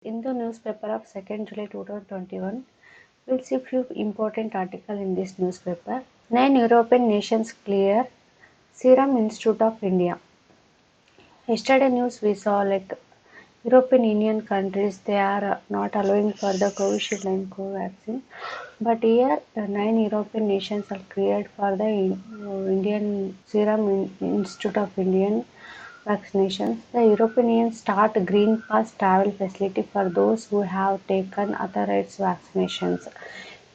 In the newspaper of 2nd July 2021, we'll see few important articles in this newspaper. 9 European nations clear Serum Institute of India. Yesterday news we saw like European Union countries they are not allowing for the Covishield and Covaxin, but here 9 European nations are cleared for the Indian Institute of Indian vaccinations. The European Union start Green Pass travel facility for those who have taken authorized vaccinations.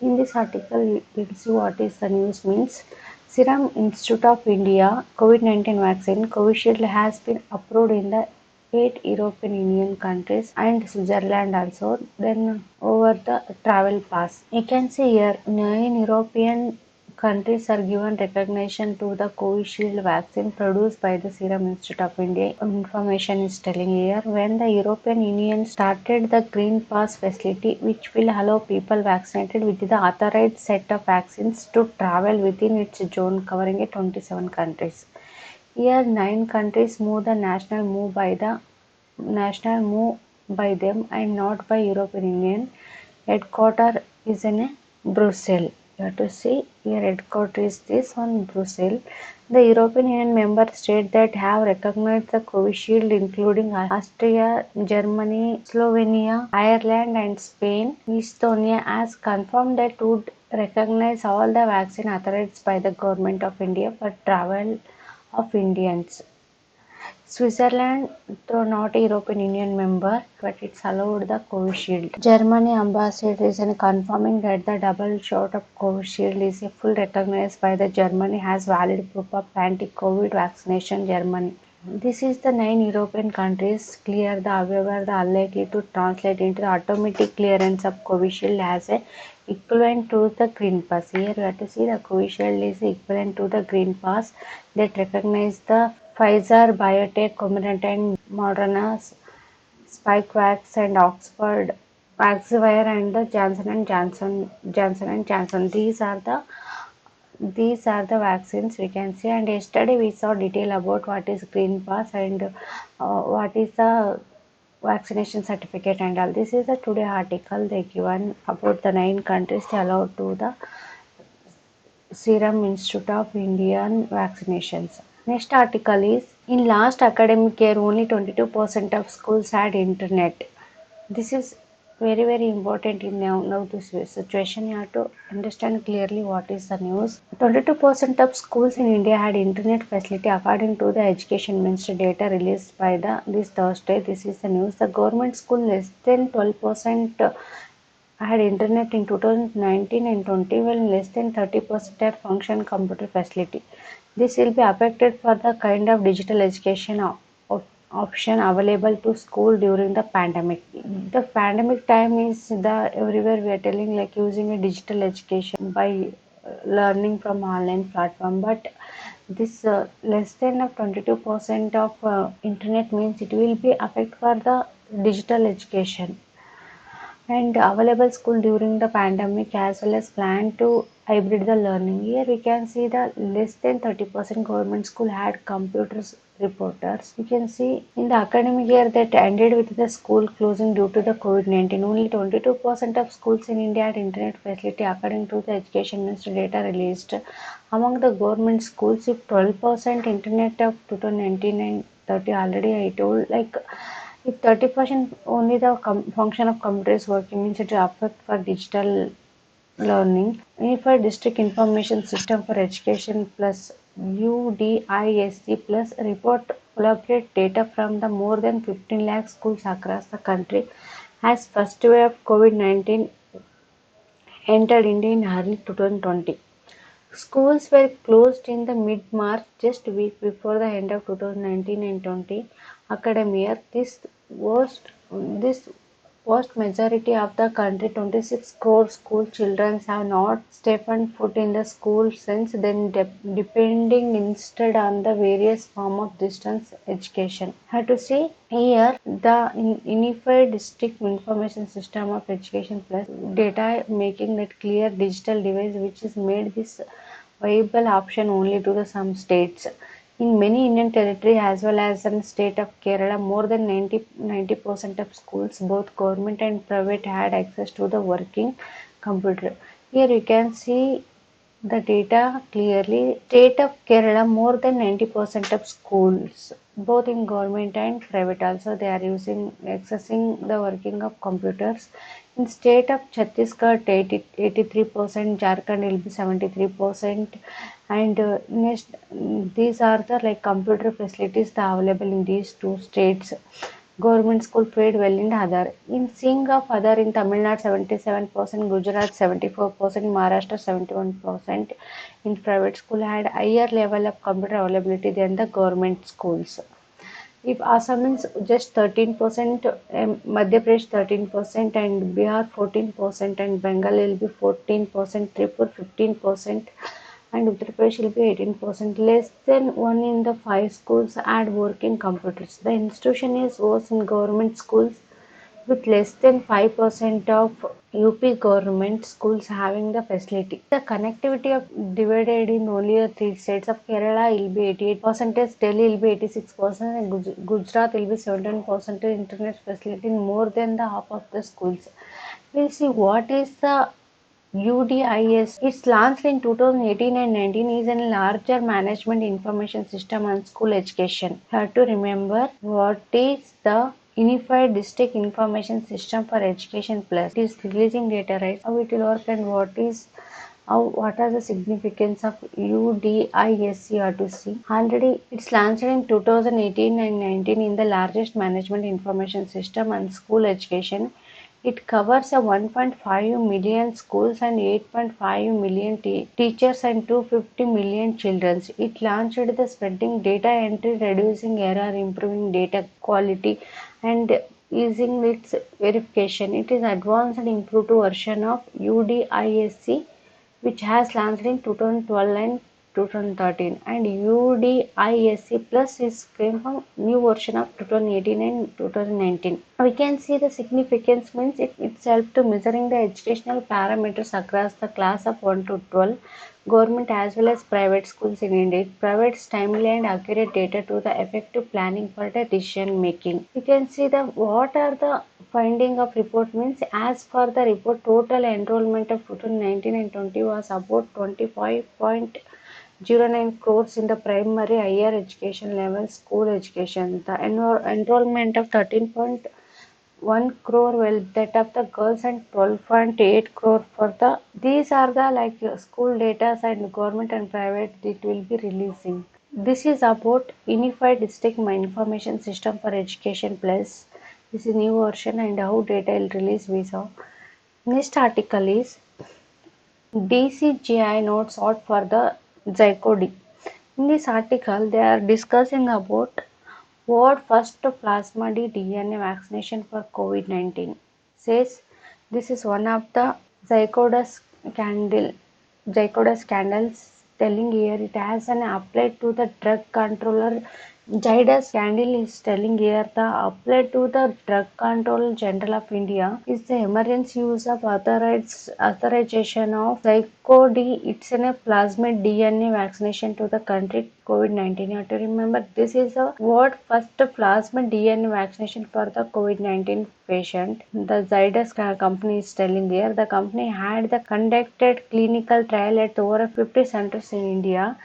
In this article, we'll see what is the news means. Serum Institute of India COVID-19 vaccine Covishield has been approved in the 8 European Union countries and Switzerland also. Then over the travel pass, you can see here 9 European countries are given recognition to the Covishield vaccine produced by the Serum Institute of India. Information is telling here when the European Union started the Green Pass facility, which will allow people vaccinated with the authorized set of vaccines to travel within its zone covering 27 countries. Here, 9 countries national move by them and not by European Union. Headquarter is in Brussels. You have to see here headquarter is this on Brussels. The European Union member states that have recognized the Covishield including Austria, Germany, Slovenia, Ireland and Spain. Estonia has confirmed that would recognize all the vaccine authorized by the government of India for travel of Indians. Switzerland, though not a European Union member, but it's allowed the Covishield. Germany ambassador is confirming that the double shot of Covishield is a full recognized by the Germany has valid proof of anti-COVID vaccination. Germany. This is the 9 European countries clear the however the unlikely to translate into the automatic clearance of Covishield as a equivalent to the Green Pass. Here we have to see the Covishield is equivalent to the Green Pass that recognize the Pfizer, BioNTech, Comirnaty, Moderna, Spikevax, and Oxford Vaxzevria, and the Johnson and Johnson. These are the vaccines we can see. And yesterday we saw detail about what is Green Pass and what is the vaccination certificate and all. This is the today article they given about the 9 countries they allowed to the Serum Institute of Indian vaccinations. Next article is in last academic year only 22% of schools had internet. This is very important in now this situation. You have to understand clearly what is the news. 22% of schools in India had internet facility according to the Education Ministry data released by this Thursday. This is the news. The government school less than 12% had internet in 2019 and 20, while less than 30% had function computer facility. This will be affected for the kind of digital education option available to school during the pandemic. The pandemic time is the everywhere we are telling like using a digital education by learning from online platform, but this less than of 22% of internet means it will be affect for the digital education and available school during the pandemic as well as plan to hybrid the learning. Here we can see the less than 30% government school had computers reporters. You can see in the academic year that ended with the school closing due to the COVID-19. Only 22% of schools in India had internet facility according to the Education Ministry data released. Among the government schools, if 12% internet of 2019 and 30 already I told like if 30% only the function of computer is working means it will affect for digital learning. Unified District Information System for Education plus UDISC plus report collaborate data from the more than 15 lakh schools across the country as first wave of COVID-19 entered India in early 2020. Schools were closed in the mid-March, just a week before the end of 2019 and 20 academic year. This vast majority of the country, 26 crore school children, have not stepped foot in the school since then, depending instead on the various form of distance education. Have to see here the Unified District Information System of Education plus data making that clear digital device which is made this viable option only to the some states. In many Indian territory as well as in state of Kerala, more than 90% of schools, both government and private, had access to the working computer. Here you can see the data clearly. State of Kerala, more than 90% of schools, both in government and private also, they are accessing the working of computers. In state of Chhattisgarh, 83%, Jharkhand will be 73%, and next, these are the like computer facilities that are available in these two states. Government school paid well in other. In seeing of other in Tamil Nadu 77%, Gujarat 74%, Maharashtra 71%. In private school had higher level of computer availability than the government schools. If Assam means just 13%, Madhya Pradesh 13%, and Bihar 14%, and Bengal will be 14%, Tripura 15%, and Uttar Pradesh will be 18%. Less than 1 in the 5 schools had working computers. The institution is worse in government schools with less than 5% of UP government schools having the facility. The connectivity of divided in only the three states of Kerala will be 88%, Delhi will be 86%, and Gujarat will be 17% internet facility in more than the half of the schools. We'll see what is the UDIS. It's launched in 2018 and 19 is a larger management information system on school education. You have to remember what is the Unified District Information System for Education Plus. It is releasing data, right? How it will work and what are the significance of UDISC or to see. Already it's launched in 2018 and 19 in the largest management information system on school education. It covers a 1.5 million schools and 8.5 million teachers and 250 million children. It launched the spreading data entry, reducing error, improving data quality, and easing its verification. It is advanced and improved version of UDISC, which has launched in 2012 and 2013, and UDISC Plus is came from new version of 2018 and 2019. We can see the significance means itself to measuring the educational parameters across the class of 1 to 12, government as well as private schools in India. It provides timely and accurate data to the effective planning for the decision making. You can see the what are the finding of report means as per the report total enrollment of 2019 and 20 was about 25.09 crores in the primary higher education level school education. The enrollment of 13.1 crore will that of the girls and 12.8 crore for the these are the like school data and government and private it will be releasing. This is about Unified District Information System for Education Plus. This is new version and how data will release we saw. Next article is DCGI notes out for the Zycodi. In this article, they are discussing about what first plasmid DNA vaccination for COVID-19 says. This is one of the Zycoda scandal, Zycoda scandals telling here it has an applied to the drug controller. Zycoda scandal is telling here the applied to the Drug Control General of India is the emergency use of authorization of Zycodi. It's a plasmid DNA vaccination to the country COVID-19. You have to remember this is the what first plasmid DNA vaccination for the COVID-19 patient. The Zydus company is telling there the company had the conducted clinical trial at over 50 centers in India.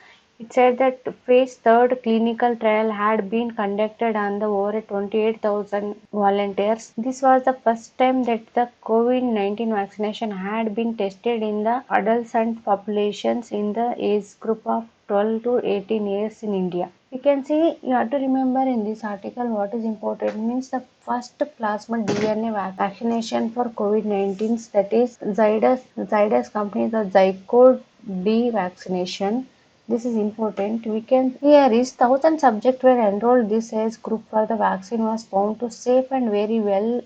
It said that phase third clinical trial had been conducted on the over 28,000 volunteers. This was the first time that the COVID-19 vaccination had been tested in the adolescent populations in the age group of 12 to 18 years in India. You can see, you have to remember in this article what is important means the first plasmid DNA vaccination for COVID-19 that is Zydus company the Zycode D vaccination. This is important. We can here is 1,000 subjects were enrolled. This age group for the vaccine was found to safe and very well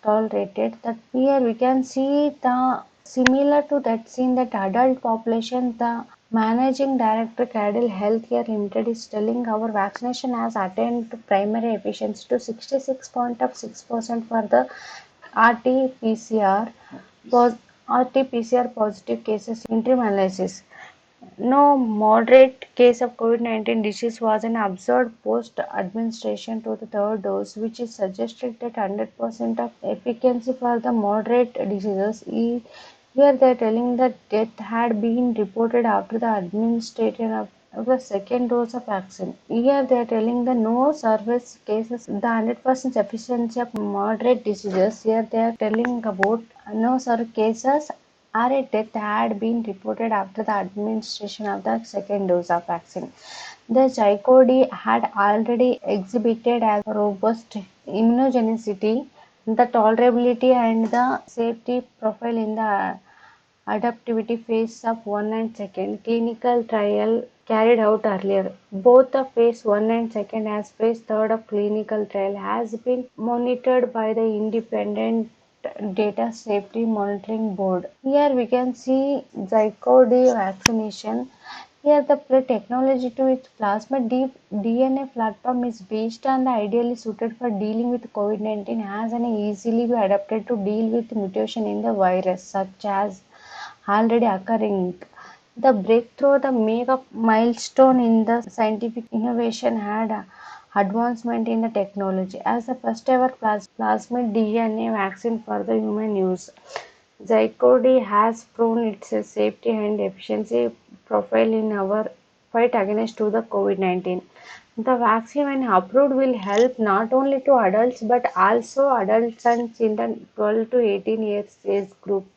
tolerated. That here we can see the similar to that seen that adult population. The managing director Cadil Healthcare Limited is telling our vaccination has attained to primary efficiency to 66.6% for the RT-PCR positive cases interim analysis. No moderate case of COVID-19 disease was an observed post-administration to the third dose, which is suggested that 100% of efficacy for the moderate diseases. Here they are telling that death had been reported after the administration of the second dose of vaccine. Here they are telling the no service cases, the 100% efficiency of moderate diseases. Here they are telling about no service cases or a death had been reported after the administration of the second dose of vaccine. The Zycoid had already exhibited as robust immunogenicity, the tolerability and the safety profile in the adaptivity phase of 1 and 2nd clinical trial carried out earlier. Both the phase 1 and 2nd as phase 3rd of clinical trial has been monitored by the independent data safety monitoring board. Here we can see Zycoid vaccination. Here the technology to its plasmid DNA platform is based on the ideally suited for dealing with COVID-19 as an easily be adapted to deal with mutation in the virus such as already occurring. The breakthrough, the make milestone in the scientific innovation had advancement in the technology as the first ever plasmid DNA vaccine for the human use. Zycoid has proven its safety and efficiency profile in our fight against to the COVID-19. The vaccine, when approved, will help not only to adults but also adults and children 12 to 18 years age group.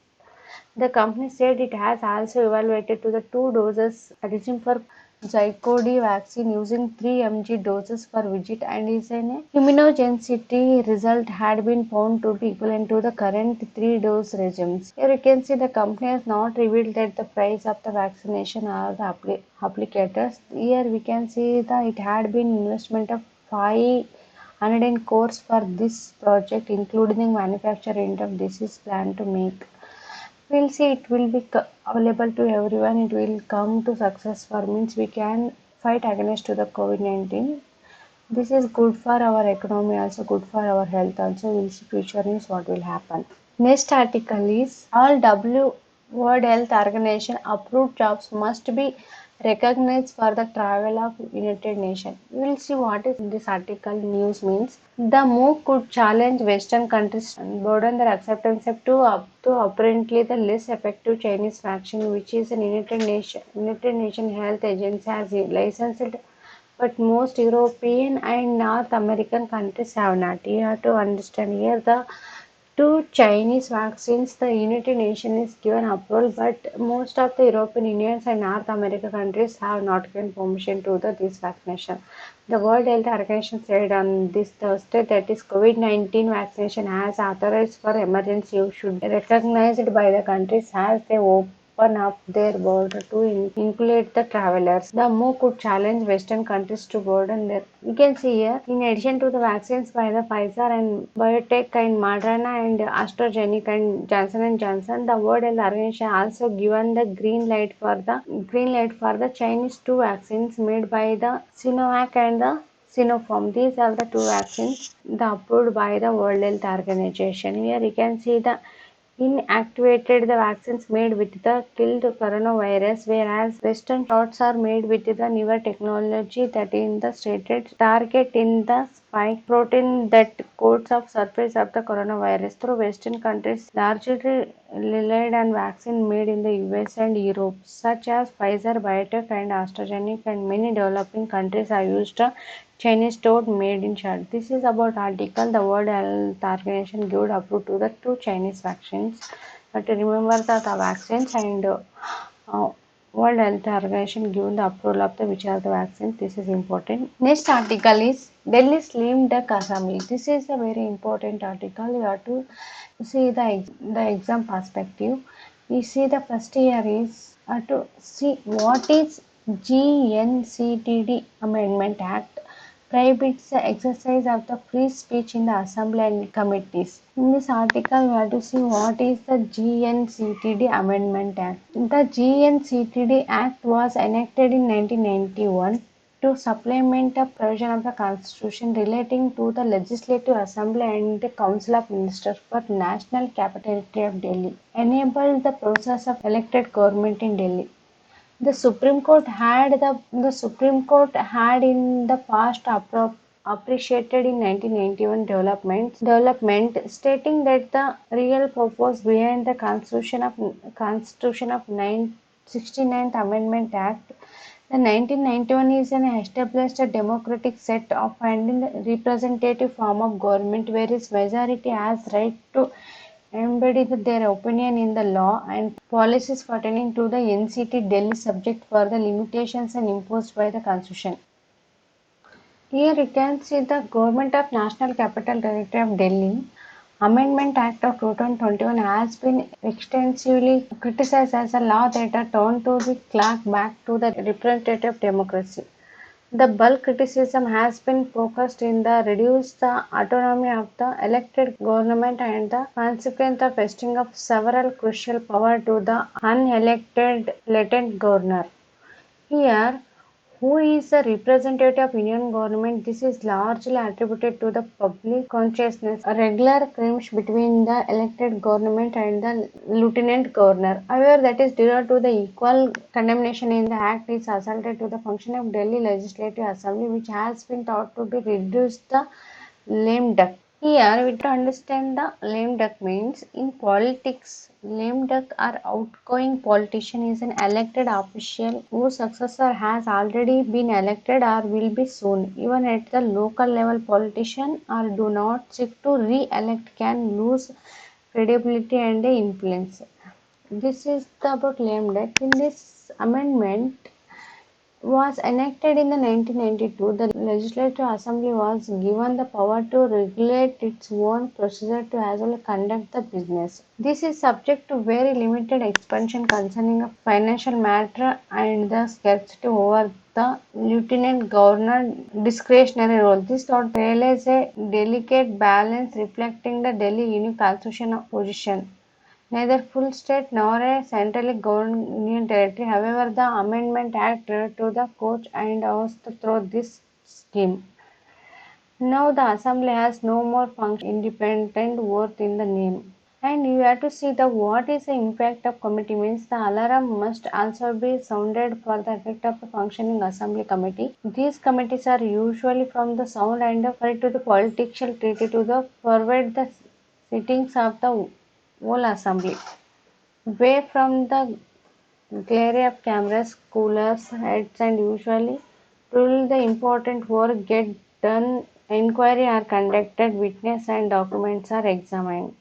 The company said it has also evaluated to the two doses addition for Zycoid vaccine using 3 mg doses per visit and is an immunogenicity result had been found to be equivalent to the current 3-dose regimes. Here you can see the company has not revealed that the price of the vaccination or the applicators. Here we can see that it had been investment of 500 crores for this project including manufacturing of this is planned to make. We'll see it will be available to everyone. It will come to success for means we can fight against to the COVID-19. This is good for our economy, also good for our health. Also, we'll see future news what will happen. Next article is all World Health Organization approved jobs must be recognized for the travel of United Nations. We will see what is this article news means. The move could challenge Western countries and broaden their acceptance to apparently the less effective Chinese vaccine, which is an United Nations Health Agency has licensed, but most European and North American countries have not. You have to understand here the two Chinese vaccines, the United Nations is given approval, but most of the European Unions and North American countries have not given permission to this vaccination. The World Health Organization said on this Thursday that is COVID-19 vaccination as authorized for emergency use should be recognized by the countries as they open up their border to include the travelers. The move could challenge Western countries to broaden their. You can see here, in addition to the vaccines by the Pfizer and BioNTech and Moderna and AstraZeneca and Johnson and Johnson, the World Health Organization also given the green light for the Chinese two vaccines made by the Sinovac and the Sinopharm. These are the two vaccines approved by the World Health Organization. Here you can see the inactivated the vaccines made with the killed coronavirus, whereas Western shots are made with the newer technology that in the stated target in the spike protein that coats of surface of the coronavirus. Through Western countries largely relied on vaccine made in the US and Europe, such as Pfizer, BioNTech and AstraZeneca, and many developing countries have used a Chinese stored made in China. This is about article the World Health Organization gave approval to the two Chinese vaccines. But remember that the vaccines and World Health Organization given the approval of the which are the vaccines. This is important. Next article is Delhi Slim Duck Assembly. This is a very important article. You have to see the exam perspective. We see the first year is to see what is GNCTD Amendment Act prohibits the exercise of the free speech in the assembly and committees. In this article, we have to see what is the GNCTD Amendment Act. The GNCTD Act was enacted in 1991 to supplement a provision of the Constitution relating to the Legislative Assembly and the Council of Ministers for National Capital Territory of Delhi, enabled the process of elected government in Delhi. The Supreme Court had in the past appreciated in 1991 development, stating that the real purpose behind the Constitution of 69th Amendment Act, the 1991 is an established a democratic set of and representative form of government whereas majority has right to embody their opinion in the law and policies pertaining to the NCT Delhi subject for the limitations and imposed by the Constitution. Here you can see the Government of National Capital Territory of Delhi Amendment Act of 2021 has been extensively criticized as a law that turned to the clock back to the representative democracy. The bulk criticism has been focused in the reduce the autonomy of the elected government and the consequent of vesting of several crucial power to the unelected lieutenant governor. Here, who is the representative of Union government? This is largely attributed to the public consciousness, a regular clash between the elected government and the lieutenant governor. However, that is due to the equal condemnation in the act is assaulted to the function of Delhi Legislative Assembly, which has been thought to be reduce the lame duck. Here we to understand the lame duck means in politics, lame duck or outgoing politician is an elected official whose successor has already been elected or will be soon. Even at the local level, politician or do not seek to re-elect can lose credibility and influence. This is about lame duck. In this amendment, was enacted in the 1992, the Legislative Assembly was given the power to regulate its own procedure to as well conduct the business. This is subject to very limited expansion concerning a financial matter and the scarcity over the Lieutenant Governor discretionary role. This thought realized a delicate balance reflecting the Delhi unique constitutional position neither full state nor a centrally governed union territory. However, the Amendment Act led to the court and asked through this scheme. Now the assembly has no more function independent worth in the name. And you have to see the what is the impact of committee means the alarm must also be sounded for the effect of the functioning assembly committee. These committees are usually from the sound and to the political treaty to the forward the sittings of the whole assembly. Away from the glare of cameras, coolers, heads and usually till the important work get done, inquiry are conducted, witness and documents are examined.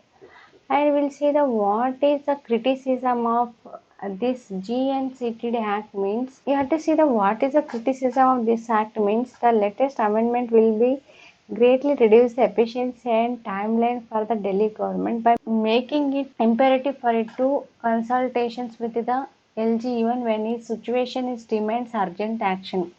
And we'll see the what is the criticism of this GNCTD Act means. You have to see the what is the criticism of this act means. The latest amendment will be greatly reduce the efficiency and timeline for the Delhi government by making it imperative for it to consultations with the LG even when its situation is demands urgent action.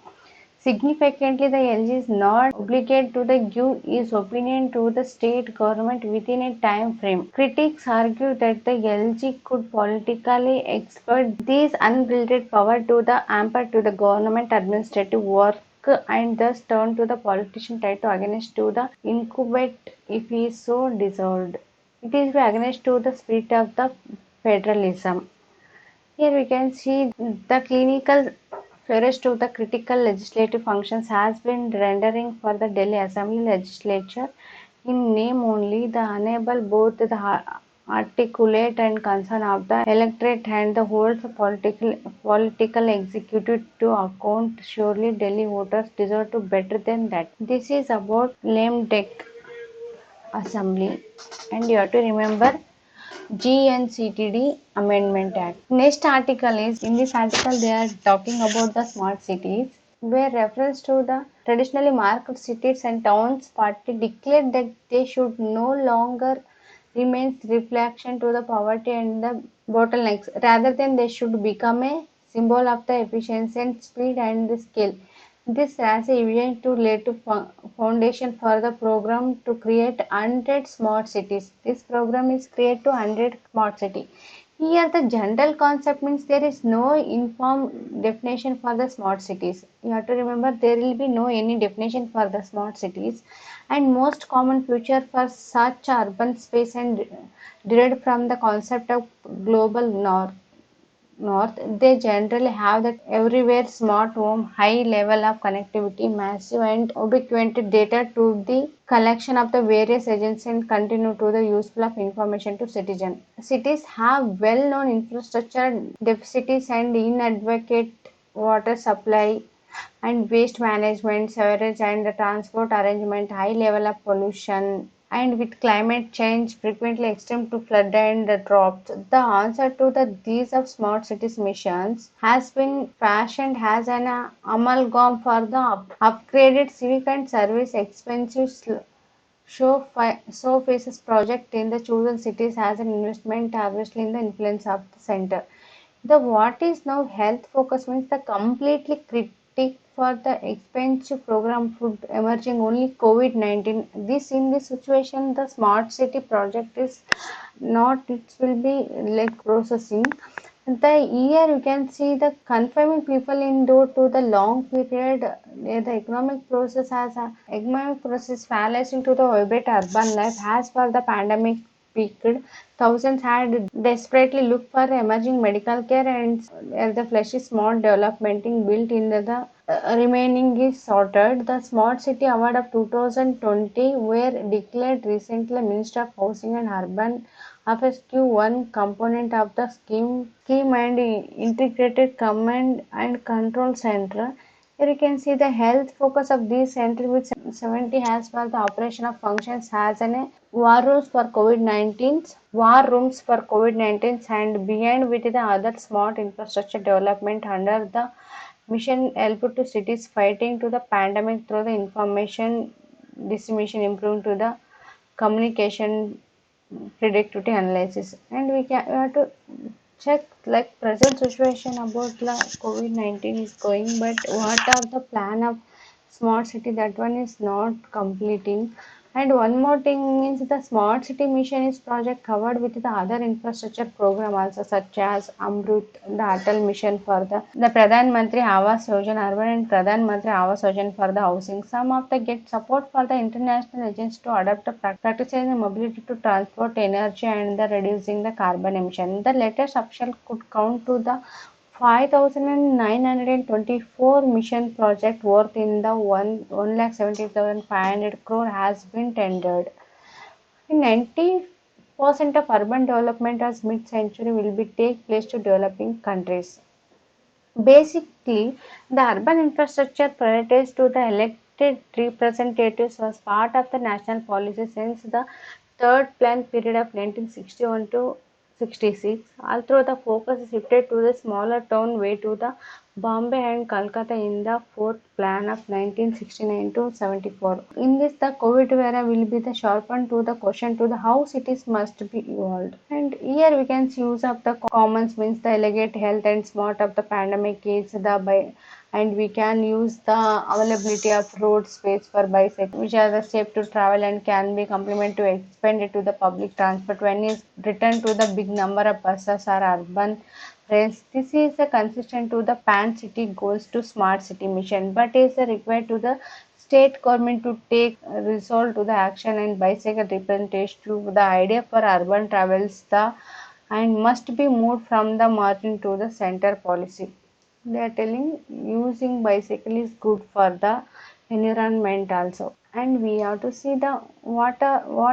Significantly, the LG is not obligated to give its opinion to the state government within a time frame. Critics argue that the LG could politically exploit this unbridled power to the hamper to the government administrative work and thus turn to the politician try to against to the incumbent if he is so dissolved. It is against to the spirit of the federalism. Here we can see the clinical flourish to the critical legislative functions has been rendering for the Delhi Assembly legislature in name only the enable both the articulate and concern of the electorate and the whole political executive to account. Surely Delhi voters deserve to better than that. This is about lame duck assembly and you have to remember GNCTD Amendment Act. Next article is in this article they are talking about the smart cities where reference to the traditionally marked cities and towns party declared that they should no longer remain reflection to the poverty and the bottlenecks rather than they should become a symbol of the efficiency and speed and the scale. This has a vision to lay to foundation for the program to create 100 smart cities. This program is create to 100 smart city. Here the general concept means there is no informed definition for the smart cities. You have to remember there will be no any definition for the smart cities and most common feature for such urban space and derived from the concept of global north. north, they generally have that everywhere smart home, high level of connectivity, massive and ubiquitous data to the collection of the various agencies and continue to the useful of information to citizen. Cities have well-known infrastructure deficits and inadequate water supply and waste management, sewerage and the transport arrangement, high level of pollution, and with climate change frequently extreme to flood and droughts. The answer to these of smart cities missions has been fashioned as an amalgam for the upgraded civic and service expensive show faces project in the chosen cities as an investment obviously in the influence of the center. The what is now health focus means the completely critique for the expensive program food emerging only COVID-19. This in this situation the smart city project is not it will be like processing. The year you can see the confining people indoor to the long period the economic process fallacy into the vibrant urban life as for the pandemic peaked. Thousands had desperately looked for emerging medical care and the flesh is small development built in the remaining is sorted. The Smart City Award of 2020 were declared recently Minister of Housing and Urban Affairs one component of the scheme and integrated command and control center. Here you can see the health focus of these centers with 70 has for the operation of functions has an war rooms for COVID-19 and behind with the other smart infrastructure development under the mission helped to cities fighting to the pandemic through the information dissemination improved to the communication predictive analysis. And we have to check like present situation about the COVID-19 is going, but what are the plan of smart city that one is not completing. And one more thing means the smart city mission is project covered with the other infrastructure program also such as Amrut, the Atal mission for the Pradhan Mantri Awas Yojana urban and Pradhan Mantri Awas Yojana for the housing. Some of the get support for the international agents to adopt a practicing mobility to transport energy and the reducing the carbon emission. The latest option could count to the 5,924 mission project worth in the 1,70,500 crore has been tendered. 90% of urban development as mid-century will be take place to developing countries. Basically, the urban infrastructure prioritized to the elected representatives was part of the national policy since the third plan period of 1961 to 66. Although the focus shifted to the smaller town way to the Bombay and Calcutta in the fourth plan of 1969 to 74. In this, the COVID era will be the sharpened to the question to the how cities must be evolved. And here we can see use of the commons means the elegant health and smart of the pandemic is the by and we can use the availability of road space for bicycle which are the safe to travel and can be complement to expand it to the public transport when is returned to the big number of buses or urban rails. This is a consistent to the pan city goals to smart city mission but is required to the state government to take resolve to the action and bicycle representation to the idea for urban travels the and must be moved from the margin to the center policy. They are telling using bicycle is good for the environment also. And we have to see the what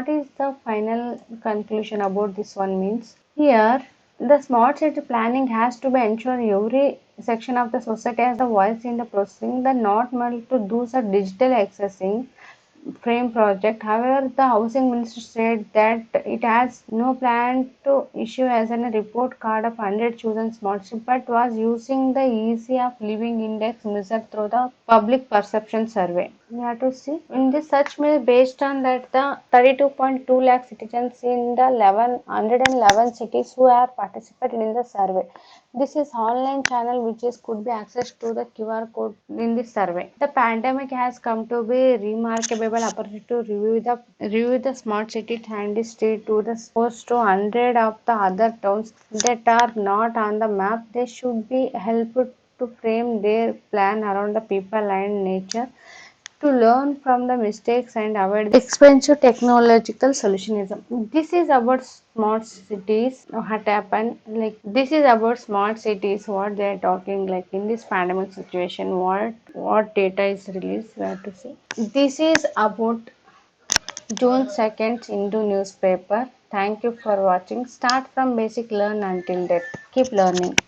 is the final conclusion about this one means. Here the smart city planning has to be ensure every section of the society has a voice in the processing, the not meant to do the digital accessing frame project. However, the housing minister said that it has no plan to issue as a report card of 100 chosen smart cities, but was using the ease of living index measured through the public perception survey. We have to see in this such means based on that the 32.2 lakh citizens in the 111 cities who have participated in the survey. This is online channel which is could be accessed to the QR code in this survey. The pandemic has come to be remarkable opportunity to review the smart city and state to the close to 100 of the other towns that are not on the map. They should be helped to frame their plan around the people and nature. to learn from the mistakes and avoid expensive technological solutionism. This is about smart cities. What happened? Like this is about smart cities. What they are talking like in this pandemic situation. What data is released? We have to see. This is about June 2nd into newspaper. Thank you for watching. Start from basic, learn until death. Keep learning.